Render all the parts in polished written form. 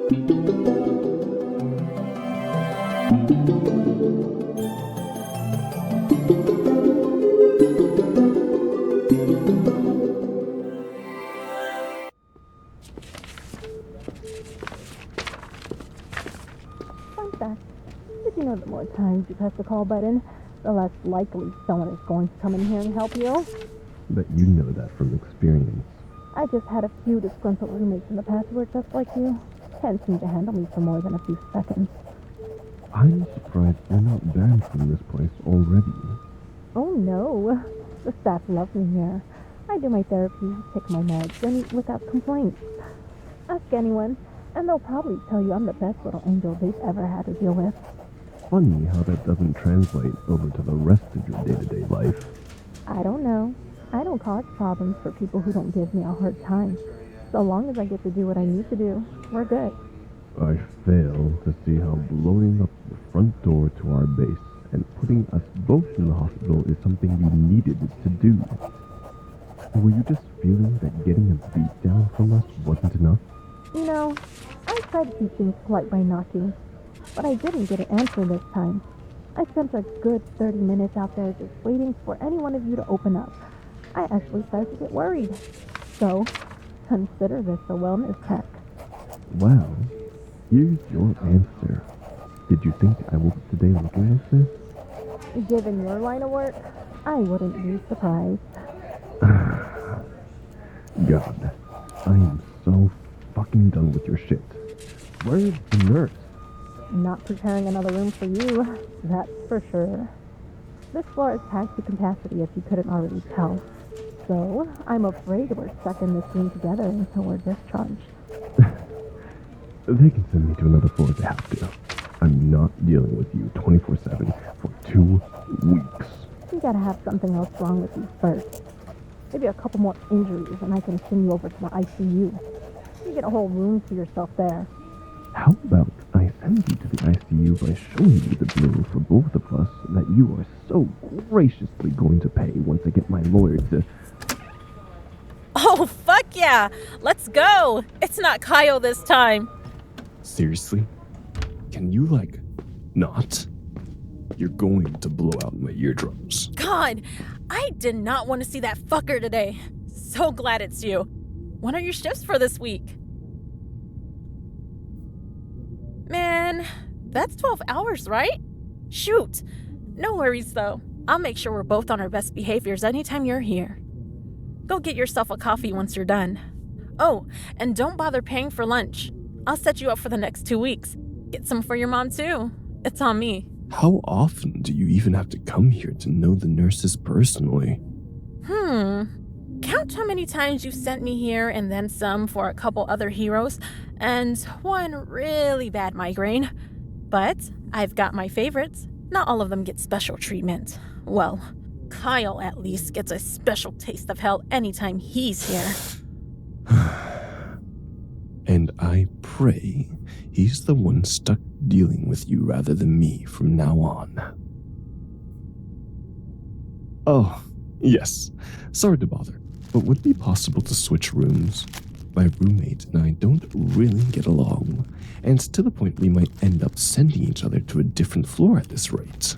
Did you know that more times you press the call button, the less likely someone is going to come in here and help you? Bet you know that from experience. I just had a few disgruntled roommates in the past who were just like you. Can't seem to handle me for more than a few seconds. I'm surprised you're not banned from this place already. Oh no, the staff love me here. I do my therapy, take my meds, and eat without complaints. Ask anyone, and they'll probably tell you I'm the best little angel they've ever had to deal with. Funny how that doesn't translate over to the rest of your day-to-day life. I don't know. I don't cause problems for people who don't give me a hard time. So long as I get to do what I need to do, we're good. I fail to see how blowing up the front door to our base and putting us both in the hospital is something you needed to do. Were you just feeling that getting a beat down from us wasn't enough? You know, I tried to keep things polite by knocking, but I didn't get an answer this time. I spent a good 30 minutes out there just waiting for any one of you to open up. I actually started to get worried. So, consider this a wellness check. Well, here's your answer. Did you think I woke up today looking like this? Given your line of work, I wouldn't be surprised. God, I am so fucking done with your shit. Where's the nurse? Not preparing another room for you, that's for sure. This floor is packed to capacity if you couldn't already tell. So, I'm afraid we're stuck in this room together until we're discharged. They can send me to another floor if they have to. I'm not dealing with you 24/7 for 2 weeks. You gotta have something else wrong with you first. Maybe a couple more injuries and I can send you over to the ICU. You get a whole room to yourself there. How about I send you to the ICU by showing you the bill for both of us that you are so graciously going to pay once I get my lawyer to... Oh, fuck yeah! Let's go! It's not Kyle this time. Seriously? Can you, not? You're going to blow out my eardrums. God, I did not want to see that fucker today. So glad it's you. When are your shifts for this week? Man, that's 12 hours, right? Shoot. No worries, though. I'll make sure we're both on our best behaviors anytime you're here. Go get yourself a coffee once you're done. Oh, and don't bother paying for lunch. I'll set you up for the next 2 weeks. Get some for your mom, too. It's on me. How often do you even have to come here to know the nurses personally? Count how many times you sent me here and then some for a couple other heroes and one really bad migraine. But I've got my favorites. Not all of them get special treatment. Well, Kyle at least gets a special taste of hell anytime he's here. And I pray he's the one stuck dealing with you rather than me from now on. Oh, yes. Sorry to bother, but would it be possible to switch rooms? My roommate and I don't really get along, and to the point we might end up sending each other to a different floor at this rate.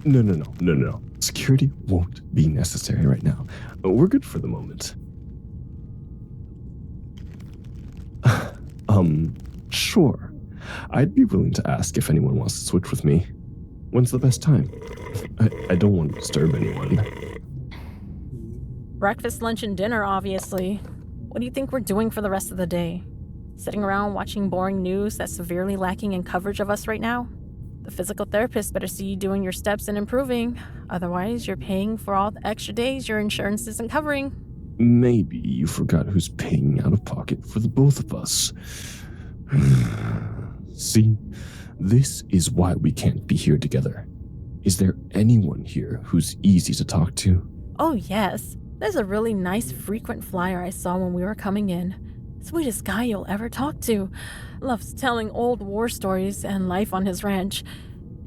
No. Security won't be necessary right now. We're good for the moment. Sure. I'd be willing to ask if anyone wants to switch with me. When's the best time? I don't want to disturb anyone. Breakfast, lunch, and dinner, obviously. What do you think we're doing for the rest of the day? Sitting around watching boring news that's severely lacking in coverage of us right now? The physical therapist better see you doing your steps and improving. Otherwise, you're paying for all the extra days your insurance isn't covering. Maybe you forgot who's paying out of pocket for the both of us. See, this is why we can't be here together. Is there anyone here who's easy to talk to? Oh, yes. There's a really nice frequent flyer I saw when we were coming in. Sweetest guy you'll ever talk to. Loves telling old war stories and life on his ranch.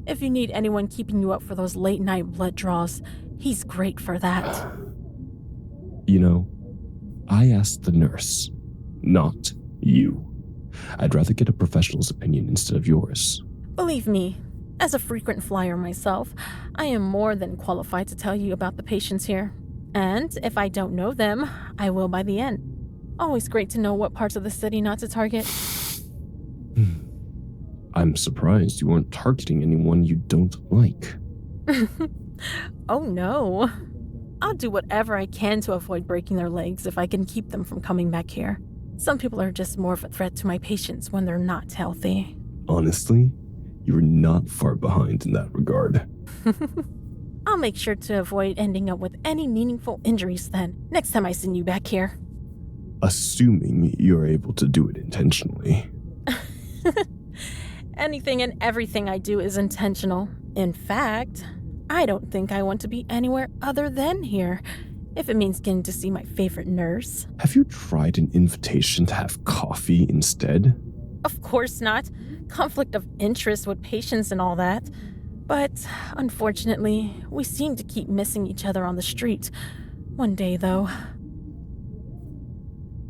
If you need anyone keeping you up for those late night blood draws, he's great for that. You know, I asked the nurse, not you. I'd rather get a professional's opinion instead of yours. Believe me, as a frequent flyer myself, I am more than qualified to tell you about the patients here. And if I don't know them, I will by the end. Always great to know what parts of the city not to target. I'm surprised you aren't targeting anyone you don't like. Oh no. I'll do whatever I can to avoid breaking their legs if I can keep them from coming back here. Some people are just more of a threat to my patients when they're not healthy. Honestly, you're not far behind in that regard. I'll make sure to avoid ending up with any meaningful injuries then, next time I send you back here. Assuming you're able to do it intentionally. Anything and everything I do is intentional. In fact, I don't think I want to be anywhere other than here, if it means getting to see my favorite nurse. Have you tried an invitation to have coffee instead? Of course not. Conflict of interest with patients and all that. But unfortunately, we seem to keep missing each other on the street. One day, though.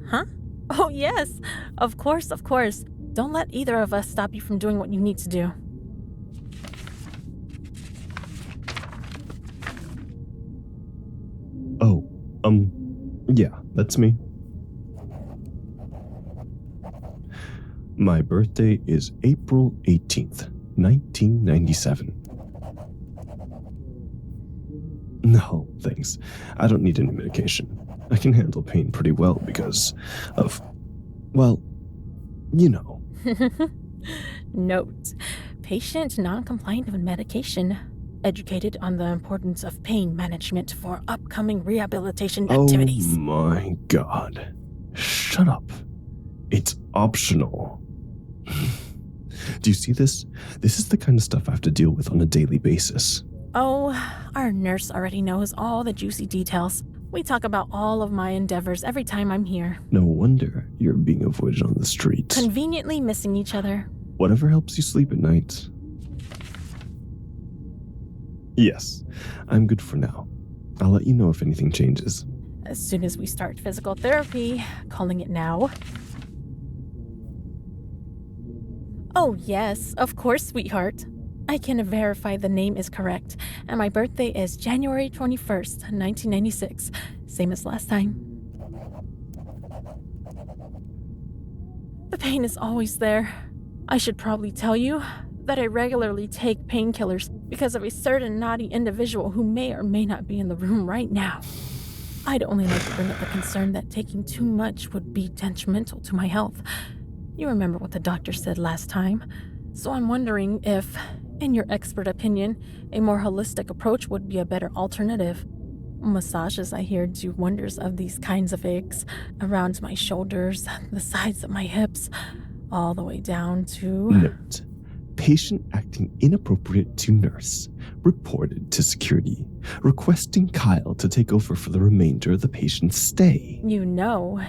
Huh? Oh, yes. Of course, of course. Don't let either of us stop you from doing what you need to do. Oh, yeah, that's me. My birthday is April 18th, 1997. No, thanks. I don't need any medication. I can handle pain pretty well because of, well, you know. Note: patient non-compliant with medication. Educated on the importance of pain management for upcoming rehabilitation activities. Oh my god. Shut up. It's optional. Do you see this? This is the kind of stuff I have to deal with on a daily basis. Oh, our nurse already knows all the juicy details. We talk about all of my endeavors every time I'm here. No wonder you're being avoided on the street. Conveniently missing each other. Whatever helps you sleep at night. Yes, I'm good for now. I'll let you know if anything changes. As soon as we start physical therapy, calling it now. Oh yes, of course, sweetheart. I can verify the name is correct, and my birthday is January 21st, 1996, same as last time. The pain is always there. I should probably tell you that I regularly take painkillers because of a certain naughty individual who may or may not be in the room right now. I'd only like to bring up the concern that taking too much would be detrimental to my health. You remember what the doctor said last time, so I'm wondering if, in your expert opinion, a more holistic approach would be a better alternative. Massages, I hear, do wonders of these kinds of aches, around my shoulders, the sides of my hips, all the way down to... Note: patient acting inappropriate to nurse. Reported to security. Requesting Kyle to take over for the remainder of the patient's stay. You know,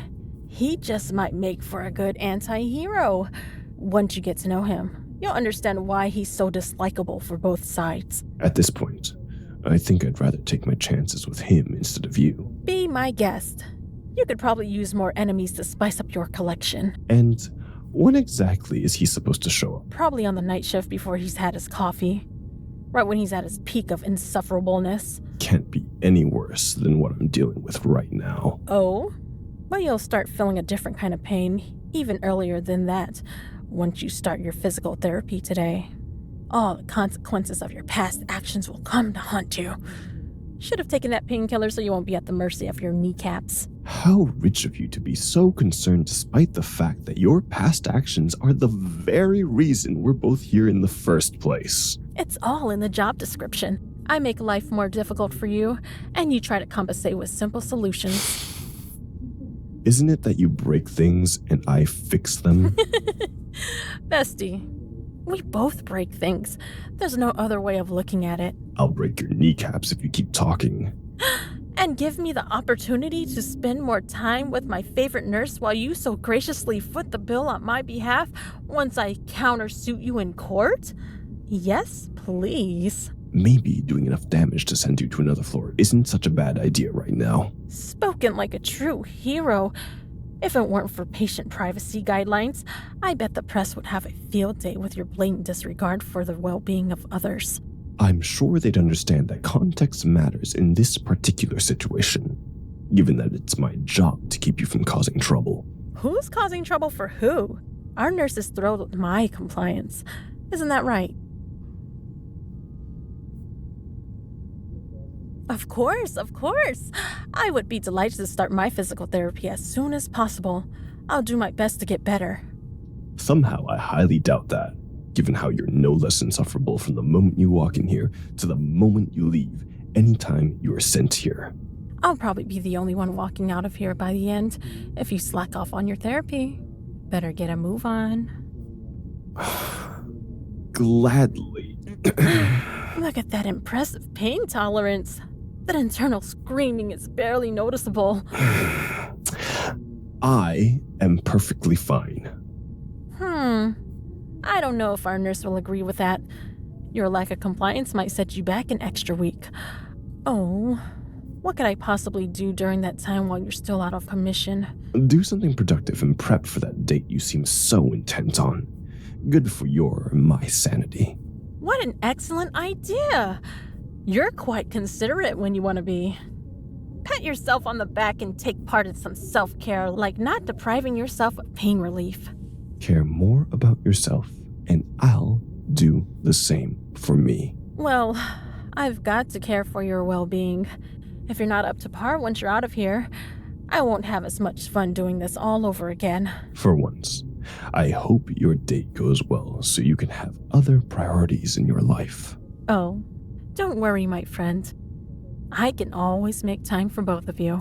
he just might make for a good anti-hero. Once you get to know him, you'll understand why he's so dislikable for both sides. At this point, I think I'd rather take my chances with him instead of you. Be my guest. You could probably use more enemies to spice up your collection. And when exactly is he supposed to show up? Probably on the night shift before he's had his coffee. Right when he's at his peak of insufferableness. Can't be any worse than what I'm dealing with right now. Oh? Well, you'll start feeling a different kind of pain, even earlier than that, once you start your physical therapy today. All the consequences of your past actions will come to haunt you. Should have taken that painkiller so you won't be at the mercy of your kneecaps. How rich of you to be so concerned despite the fact that your past actions are the very reason we're both here in the first place. It's all in the job description. I make life more difficult for you, and you try to compensate with simple solutions. Isn't it that you break things and I fix them? Bestie, we both break things. There's no other way of looking at it. I'll break your kneecaps if you keep talking. And give me the opportunity to spend more time with my favorite nurse while you so graciously foot the bill on my behalf once I countersuit you in court? Yes, please. Maybe doing enough damage to send you to another floor isn't such a bad idea right now. Spoken like a true hero. If it weren't for patient privacy guidelines, I bet the press would have a field day with your blatant disregard for the well-being of others. I'm sure they'd understand that context matters in this particular situation, given that it's my job to keep you from causing trouble. Who's causing trouble for who? Our nurse is thrilled with my compliance. Isn't that right? Of course. I would be delighted to start my physical therapy as soon as possible. I'll do my best to get better. Somehow, I highly doubt that, given how you're no less insufferable from the moment you walk in here to the moment you leave, anytime you are sent here. I'll probably be the only one walking out of here by the end if you slack off on your therapy. Better get a move on. Gladly. Look at that impressive pain tolerance. That internal screaming is barely noticeable. I am perfectly fine. I don't know if our nurse will agree with that. Your lack of compliance might set you back an extra week. Oh, what could I possibly do during that time while you're still out of commission? Do something productive and prep for that date you seem so intent on. Good for your and my sanity. What an excellent idea! You're quite considerate when you want to be. Pat yourself on the back and take part in some self-care, like not depriving yourself of pain relief. Care more about yourself, and I'll do the same for me. Well, I've got to care for your well-being. If you're not up to par once you're out of here, I won't have as much fun doing this all over again. For once, I hope your date goes well so you can have other priorities in your life. Oh, don't worry, my friend. I can always make time for both of you.